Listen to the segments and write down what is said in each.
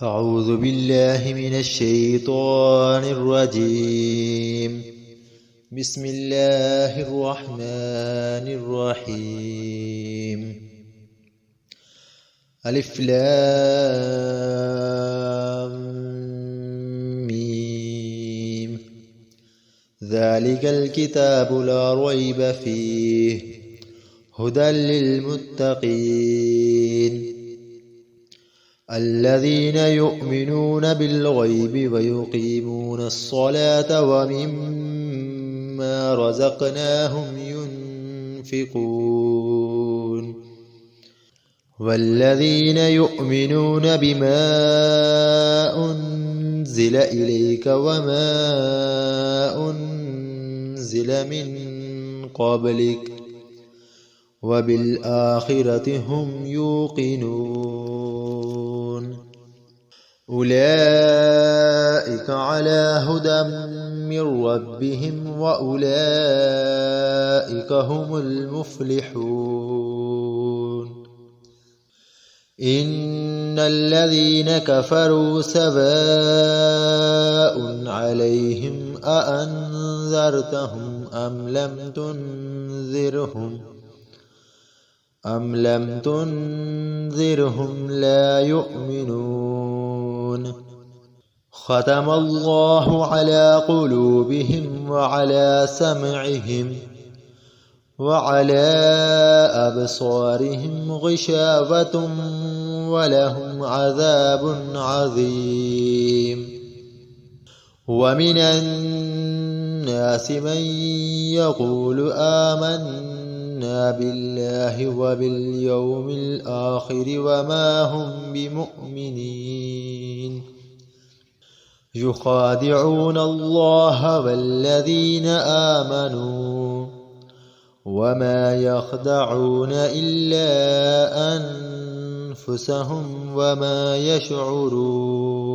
أعوذ بالله من الشيطان الرجيم. بسم الله الرحمن الرحيم. ألف لام ميم. ذلك الكتاب لا ريب فيه هدى للمتقين الذين يؤمنون بالغيب ويقيمون الصلاة ومما رزقناهم ينفقون والذين يؤمنون بما أنزل إليك وما أنزل من قبلك وبالآخرة هم يوقنون أولئك على هدى من ربهم وأولئك هم المفلحون إن الذين كفروا سواء عليهم أأنذرتهم أم لم تنذرهم لا يؤمنون ختم الله على قلوبهم وعلى سمعهم وعلى أبصارهم غشاوة ولهم عذاب عظيم ومن الناس من يقول آمنا بالله وباليوم الآخر وما هم بمؤمنين يخادعون الله والذين آمنوا وما يخدعون إلا أنفسهم وما يشعرون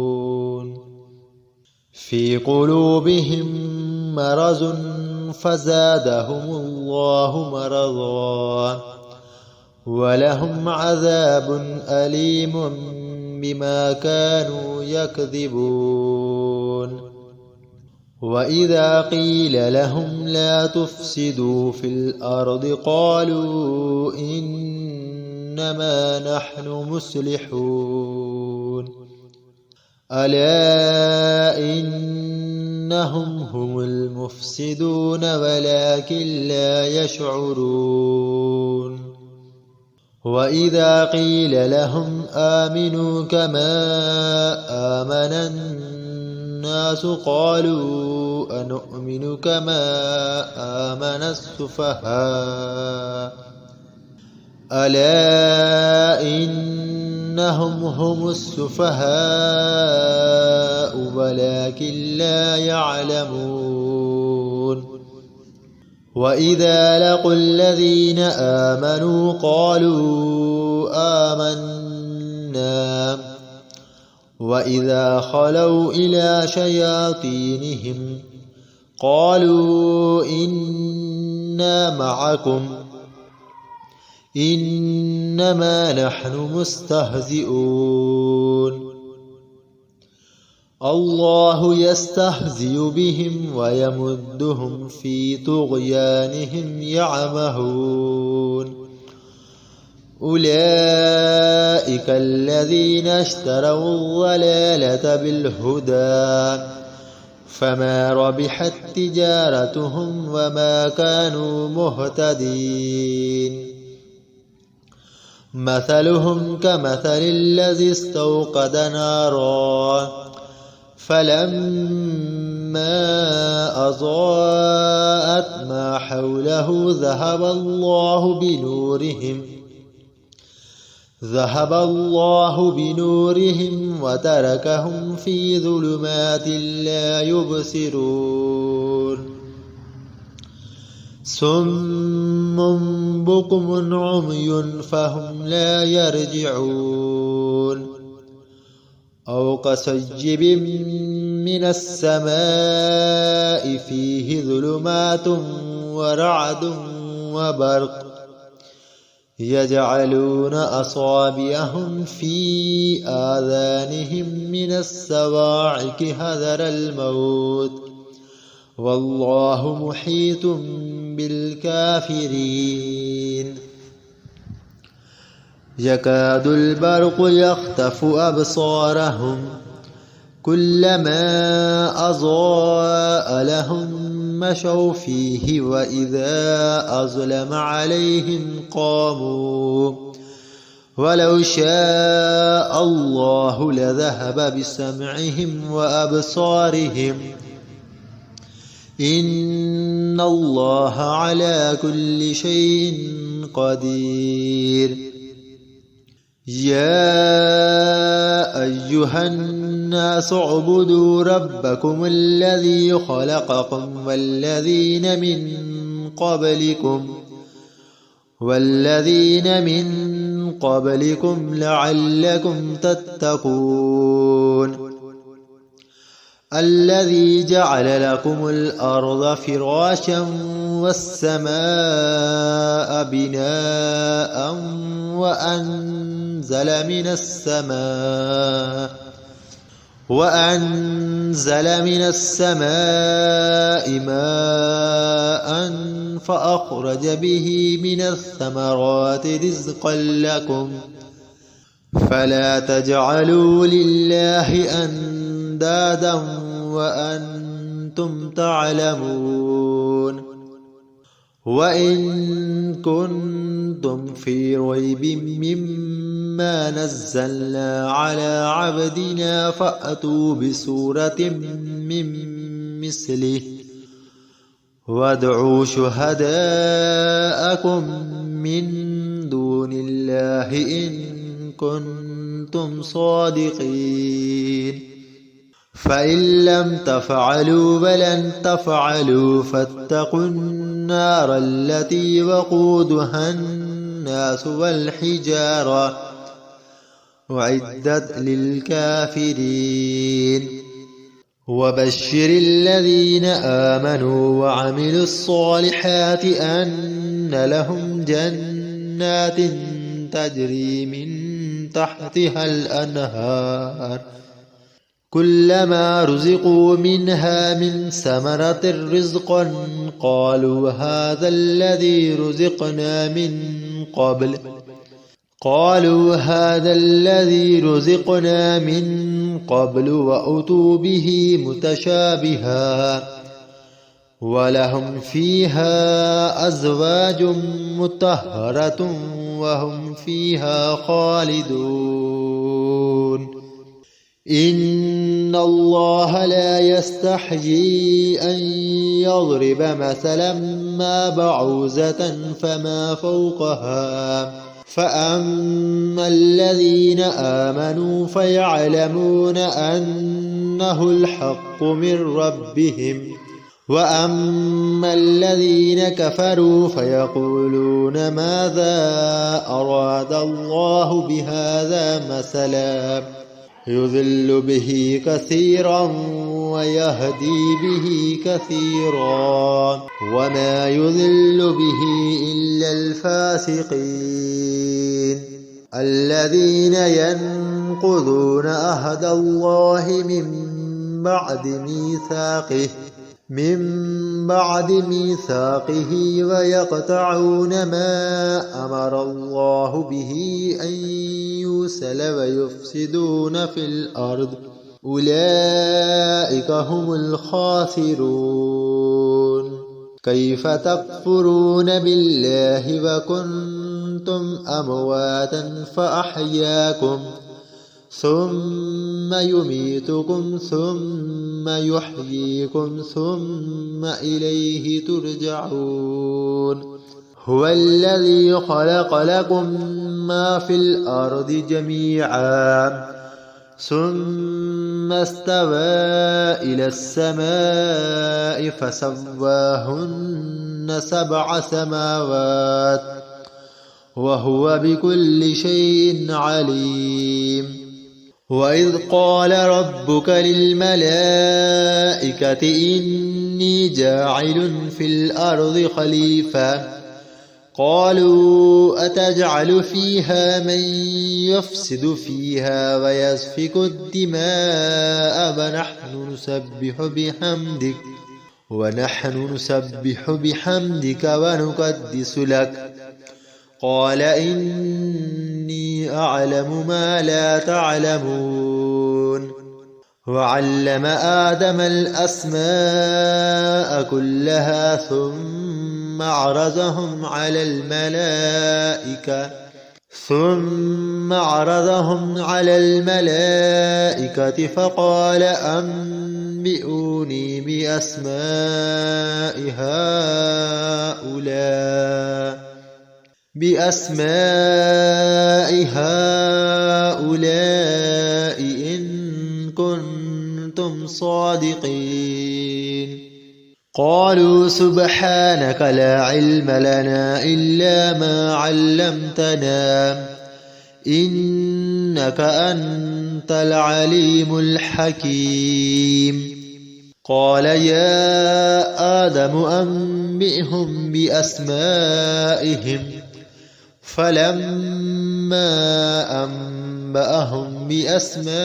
في قلوبهم مرض فزادهم الله مرضا ولهم عذاب أليم بما كانوا يكذبون وإذا قيل لهم لا تفسدوا في الأرض قالوا إنما نحن مصلحون ألا إنهم هم المفسدون ولكن لا يشعرون وإذا قيل لهم آمنوا كما آمن الناس قالوا أنؤمن كما آمن السفهاء ألا إنهم هم السفهاء ولكن لا يعلمون وإذا لقوا الذين آمنوا قالوا آمنا وإذا خلوا إلى شياطينهم قالوا إنا معكم إنما نحن مستهزئون الله يستهزئ بهم ويمدهم في طغيانهم يعمهون أولئك الذين اشتروا الضلالة بالهدى فما ربحت تجارتهم وما كانوا مهتدين مثلهم كمثل الذي استوقد نارا فلما أضاءت ما حوله ذهب الله بنورهم وتركهم في ظلمات لا يبصرون صم بكم عمي فهم لا يرجعون أو كصيب من السماء فيه ظلمات ورعد وبرق يجعلون أصابعهم في آذانهم من الصواعق حذر الموت والله محيط بالكافرين يكاد البرق يخطف أبصارهم كلما أضاء لهم مشوا فيه وإذا أظلم عليهم قاموا ولو شاء الله لذهب بسمعهم وأبصارهم إن الله على كل شيء قدير يا أيها الناس اعبدوا ربكم الذي خلقكم والذين من قبلكم لعلكم تتقون الذي جعل لكم الأرض فراشا والسماء بناء وأنزل من السماء ماء فأخرج به من الثمرات رزقا لكم فلا تجعلوا لله أندادا وأنتم تعلمون وإن كنتم في ريب مما نزلنا على عبدنا فأتوا بسورة من مثله وادعوا شهداءكم من دون الله إن كنتم صادقين فإن لم تفعلوا ولن تفعلوا فاتقوا النار التي وقودها الناس والحجارة أعدت للكافرين وبشر الذين آمنوا وعملوا الصالحات أن لهم جنات تجري من تحتها الأنهار كلما رزقوا منها من ثمرة رزقا قالوا هذا الذي رزقنا من قبل وأتوا به متشابها ولهم فيها أزواج مطهرة وهم فيها خالدون إن الله لا يستحيي أن يضرب مثلا ما بعوزة فما فوقها فأما الذين آمنوا فيعلمون أنه الحق من ربهم وأما الذين كفروا فيقولون ماذا أراد الله بهذا مثلا يضل به كثيرا ويهدي به كثيرا وما يضل به إلا الفاسقين الذين ينقضون عهد الله من بعد ميثاقه ويقطعون ما أمر الله به أن يوصل ويفسدون في الأرض أولئك هم الخاسرون كيف تكفرون بالله وكنتم أمواتا فأحياكم ثم يميتكم ثم يحييكم ثم إليه ترجعون هو الذي خلق لكم ما في الأرض جميعا ثم استوى إلى السماء فسواهن 7 سماوات وهو بكل شيء عليم وإذ قال ربك للملائكة إني جاعل في الأرض خليفة قالوا أتجعل فيها من يفسد فيها ويسفك الدماء ونحن نسبح بحمدك ونقدس لك قال إني أعلم ما لا تعلمون وعلم آدم الأسماء كلها ثم عرضهم على الملائكة فقال أنبئوني بأسماء هؤلاء إن كنتم صادقين قالوا سبحانك لا علم لنا إلا ما علمتنا إنك أنت العليم الحكيم قال يا آدم أنبئهم بأسمائهم فلما أنبأهم بأسمائهم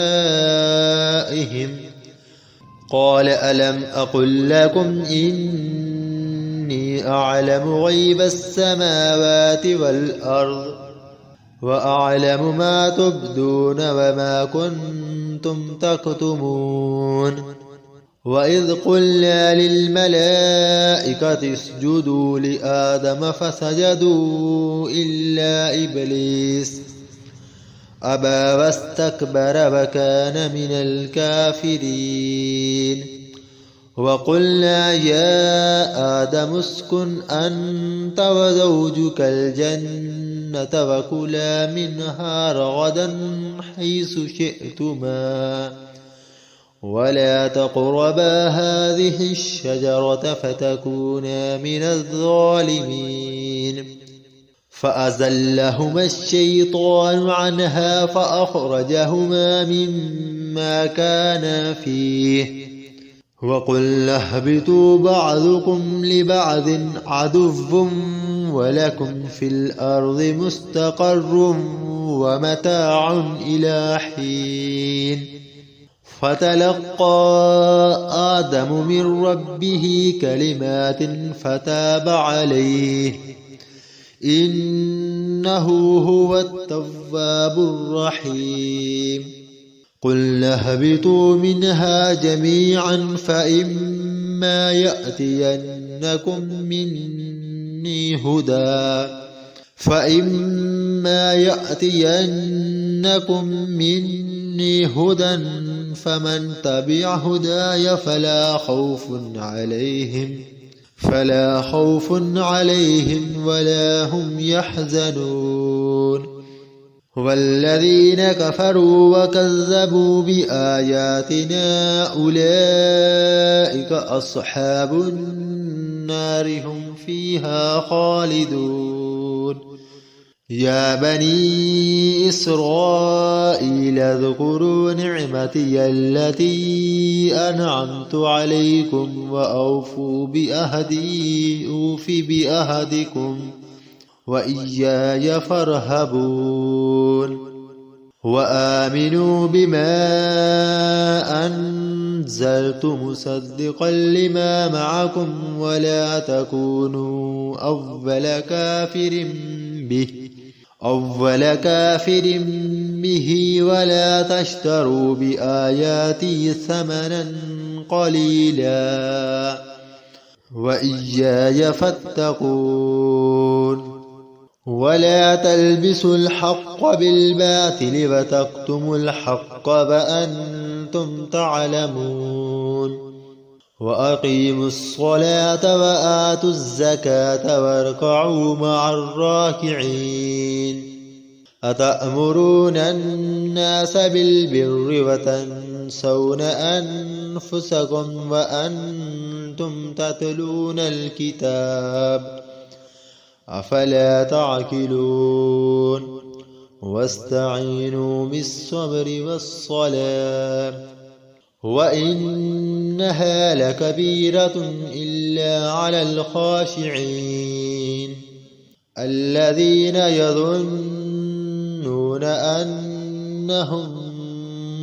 قال ألم أقل لكم إني أعلم غيب السماوات والأرض وأعلم ما تبدون وما كنتم تكتمون وإذ قلنا للملائكة اسجدوا لآدم فسجدوا إلا إبليس أبى واستكبر وكان من الكافرين وقلنا يا آدم اسكن أنت وزوجك الجنة وكلا منها رغدا حيث شئتما ولا تقربا هذه الشجرة فتكونا من الظالمين فأزلهما الشيطان عنها فأخرجهما مما كانا فيه وقلنا اهبطوا بعضكم لبعض عدو ولكم في الأرض مستقر ومتاع إلى حين فتلقى آدم من ربه كلمات فتاب عليه إنه هو التواب الرحيم قلنا اهبطوا منها جميعا فإما يأتينكم مني هدى فمن تبع هداي فلا خوف عليهم ولا هم يحزنون والذين كفروا وكذبوا بآياتنا أولئك أصحاب النار هم فيها خالدون يا بني إسرائيل اذكروا نعمتي التي أنعمت عليكم وأوفوا بأهدي أوف بأهدكم وإياي فارهبون وآمنوا بما أنزلت مصدقا لما معكم ولا تكونوا أول كافر به ولا تشتروا بآياتي ثمنا قليلا وإياي فاتقون ولا تلبسوا الحق بالباطل وتكتموا الحق وأنتم تعلمون وأقيموا الصلاة وآتوا الزكاة واركعوا مع الراكعين أتأمرون الناس بالبر وتنسون أنفسكم وأنتم تتلون الكتاب أفلا تعقلون واستعينوا بالصبر والصلاة وإنها لكبيرة إلا على الخاشعين الذين يظنون أنهم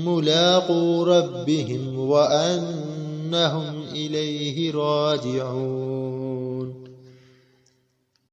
ملاقو ربهم وأنهم إليه راجعون.